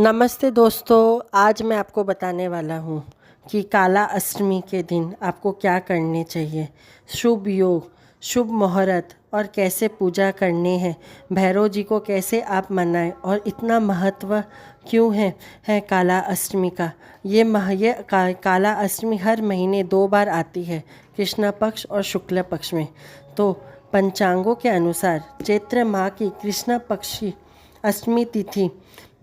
नमस्ते दोस्तों, आज मैं आपको बताने वाला हूँ कि काला अष्टमी के दिन आपको क्या करने चाहिए। शुभ योग, शुभ मुहूर्त और कैसे पूजा करनी है, भैरव जी को कैसे आप मनाएं और इतना महत्व क्यों है काला अष्टमी का। काला अष्टमी हर महीने 2 बार आती है, कृष्ण पक्ष और शुक्ल पक्ष में। तो पंचांगों के अनुसार चैत्र माह की कृष्ण पक्ष की अष्टमी तिथि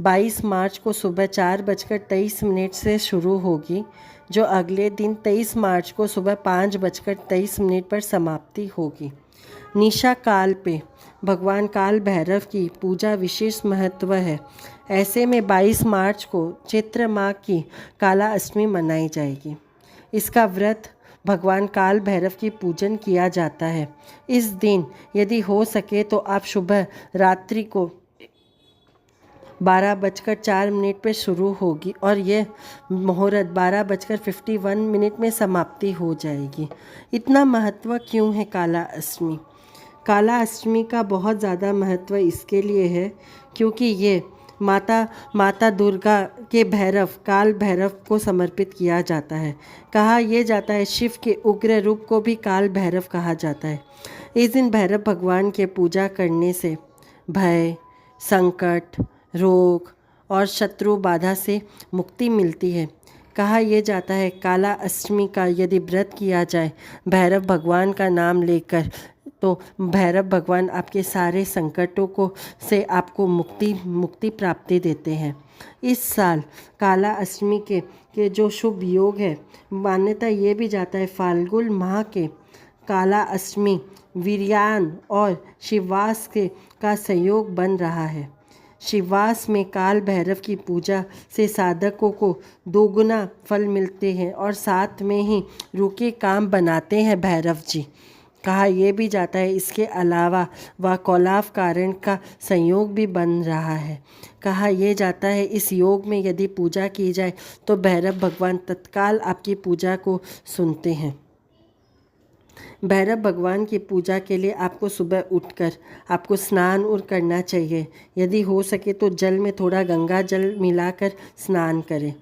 22 मार्च को सुबह 4:23 से शुरू होगी, जो अगले दिन 23 मार्च को सुबह 5:23 पर समाप्ति होगी। निशा काल पे भगवान काल भैरव की पूजा विशेष महत्व है। ऐसे में 22 मार्च को चैत्र माह की काला अष्टमी मनाई जाएगी। इसका व्रत भगवान काल भैरव की पूजन किया जाता है। इस दिन यदि हो सके तो आप सुबह रात्रि को 12:04 पर शुरू होगी और यह मुहूर्त 12:51 में समाप्ति हो जाएगी। इतना महत्व क्यों है काला अष्टमी? काला अष्टमी का बहुत ज़्यादा महत्व इसके लिए है क्योंकि ये माता दुर्गा के भैरव काल भैरव को समर्पित किया जाता है। कहा यह जाता है शिव के उग्र रूप को भी काल भैरव कहा जाता है। इस दिन भैरव भगवान के पूजा करने से भय, संकट, रोग और शत्रु बाधा से मुक्ति मिलती है। कहा यह जाता है काला अष्टमी का यदि व्रत किया जाए भैरव भगवान का नाम लेकर, तो भैरव भगवान आपके सारे संकटों को से आपको मुक्ति प्राप्ति देते हैं। इस साल काला अष्टमी के जो शुभ योग है, मान्यता ये भी जाता है फाल्गुन माह के काला अष्टमी वीर्यान और शिववास का संयोग बन रहा है। शिववास में काल भैरव की पूजा से साधकों को दोगुना फल मिलते हैं और साथ में ही रुके काम बनाते हैं भैरव जी। कहा यह भी जाता है इसके अलावा वह कौलाव कारण का संयोग भी बन रहा है। कहा यह जाता है इस योग में यदि पूजा की जाए तो भैरव भगवान तत्काल आपकी पूजा को सुनते हैं। भैरव भगवान की पूजा के लिए आपको सुबह उठकर आपको स्नान और करना चाहिए। यदि हो सके तो जल में थोड़ा गंगा जल मिलाकर स्नान करें।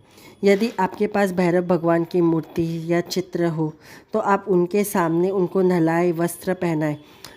यदि आपके पास भैरव भगवान की मूर्ति या चित्र हो तो आप उनके सामने उनको नहलाए, वस्त्र पहनाएं।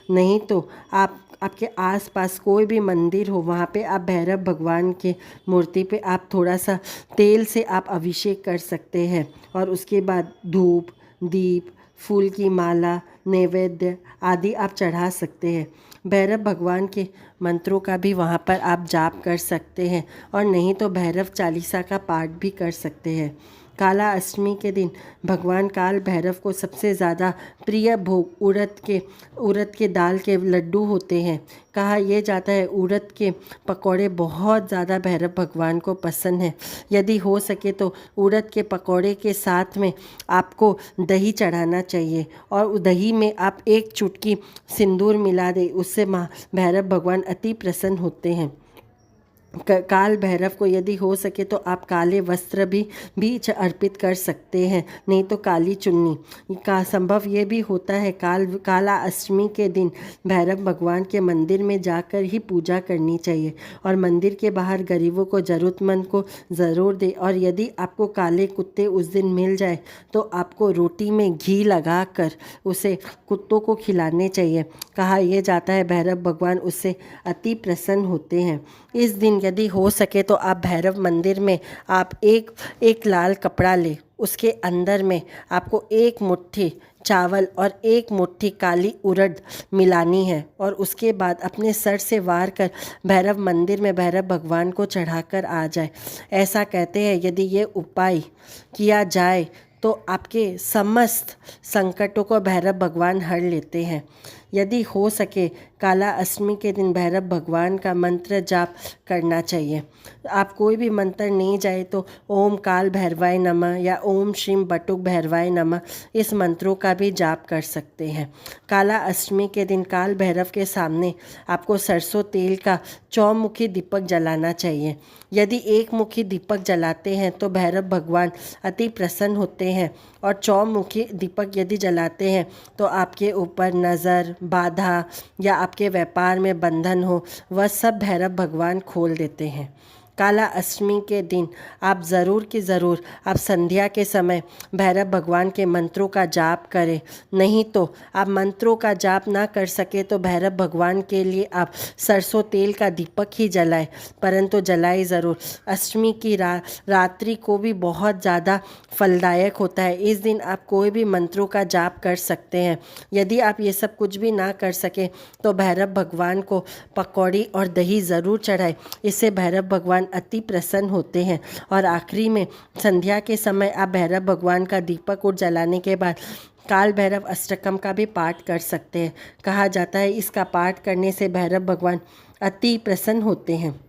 नहीं तो आपके आसपास कोई भी मंदिर हो, वहाँ पे आप भैरव भगवान के मूर्ति पे आप थोड़ा सा तेल से आप अभिषेक कर सकते हैं और उसके बाद धूप, दीप, फूल की माला, नैवेद्य आदि आप चढ़ा सकते हैं। भैरव भगवान के मंत्रों का भी वहाँ पर आप जाप कर सकते हैं और नहीं तो भैरव चालीसा का पाठ भी कर सकते हैं। काला अष्टमी के दिन भगवान काल भैरव को सबसे ज़्यादा प्रिय भोग उड़द के दाल के लड्डू होते हैं। कहा यह जाता है उड़द के पकौड़े बहुत ज़्यादा भैरव भगवान को पसंद है। यदि हो सके तो उड़द के पकौड़े के साथ में आपको दही चढ़ाना चाहिए और दही में आप 1 चुटकी सिंदूर मिला दें, उससे भैरव भगवान अति प्रसन्न होते हैं। काल भैरव को यदि हो सके तो आप काले वस्त्र भी अर्पित कर सकते हैं, नहीं तो काली चुन्नी का। संभव ये भी होता है काला अष्टमी के दिन भैरव भगवान के मंदिर में जाकर ही पूजा करनी चाहिए और मंदिर के बाहर गरीबों को, ज़रूरतमंद को ज़रूर दे। और यदि आपको काले कुत्ते उस दिन मिल जाए तो आपको रोटी में घी लगाकर उसे कुत्तों को खिलाने चाहिए। कहा यह जाता है भैरव भगवान उससे अति प्रसन्न होते हैं। इस दिन यदि हो सके तो आप भैरव मंदिर में आप एक लाल कपड़ा ले, उसके अंदर में आपको 1 मुट्ठी चावल और 1 मुट्ठी काली उड़द मिलानी है और उसके बाद अपने सर से वार कर भैरव मंदिर में भैरव भगवान को चढ़ाकर आ जाए। ऐसा कहते हैं यदि ये उपाय किया जाए तो आपके समस्त संकटों को भैरव भगवान हर लेते हैं। यदि हो सके काला अष्टमी के दिन भैरव भगवान का मंत्र जाप करना चाहिए। आप कोई भी मंत्र नहीं जाए तो ओम काल भैरवाय नमः या ओम श्रीम बटुक भैरवाय नमः, इस मंत्रों का भी जाप कर सकते हैं। काला अष्टमी के दिन काल भैरव के सामने आपको सरसों तेल का चौमुखी दीपक जलाना चाहिए। यदि 1 मुखी दीपक जलाते हैं तो भैरव भगवान अति प्रसन्न होते हैं और चौमुखी दीपक यदि जलाते हैं तो आपके ऊपर नज़र, बाधा या आपके व्यापार में बंधन हो, वह सब भैरव भगवान खोल देते हैं। काला अष्टमी के दिन आप ज़रूर कि ज़रूर आप संध्या के समय भैरव भगवान के मंत्रों का जाप करें। नहीं तो आप मंत्रों का जाप ना कर सके तो भैरव भगवान के लिए आप सरसों तेल का दीपक ही जलाएं, परंतु जलाए ज़रूर। अष्टमी की रात्रि को भी बहुत ज़्यादा फलदायक होता है। इस दिन आप कोई भी मंत्रों का जाप कर सकते हैं। यदि आप ये सब कुछ भी ना कर सके तो भैरव भगवान को पकौड़ी और दही ज़रूर चढ़ाएं। इससे भैरव भगवान अति प्रसन्न होते हैं। और आखिरी में संध्या के समय आप भैरव भगवान का दीपक और जलाने के बाद काल भैरव अष्टकम का भी पाठ कर सकते हैं। कहा जाता है इसका पाठ करने से भैरव भगवान अति प्रसन्न होते हैं।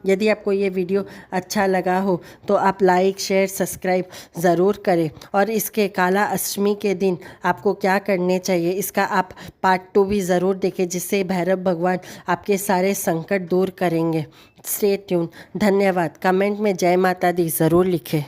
यदि आपको ये वीडियो अच्छा लगा हो तो आप लाइक शेयर सब्सक्राइब ज़रूर करें। और इसके काला अष्टमी के दिन आपको क्या करने चाहिए इसका आप पार्ट 2 भी ज़रूर देखें, जिससे भैरव भगवान आपके सारे संकट दूर करेंगे। Stay tune. धन्यवाद। कमेंट में जय माता दी ज़रूर लिखें।